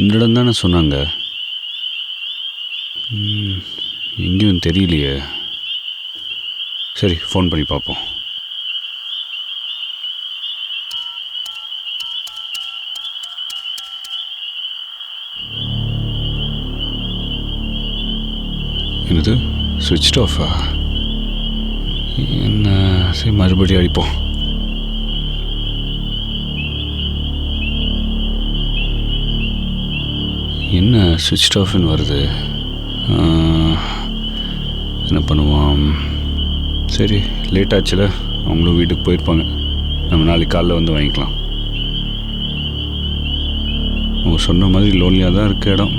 இந்த இடம் தானே சொன்னாங்க. எங்கேயும் தெரியலையே. சரி, ஃபோன் பண்ணி பார்ப்போம். என்னது, சுவிட்ச் ஆஃபா? என்ன? சரி, மறுபடியும் அடிப்போம். என்ன சுவிட்ச் ஆஃப்னு வருது? என்ன பண்ணுவான்? சரி, லேட் ஆச்சுல, அவங்களும் வீட்டுக்கு போயிருப்பாங்க. நம்ம நாளைக்கு காலைல வந்து வாங்கிக்கலாம். அவங்க சொன்ன மாதிரி லோன்லியாக தான் இருக்க இடம்.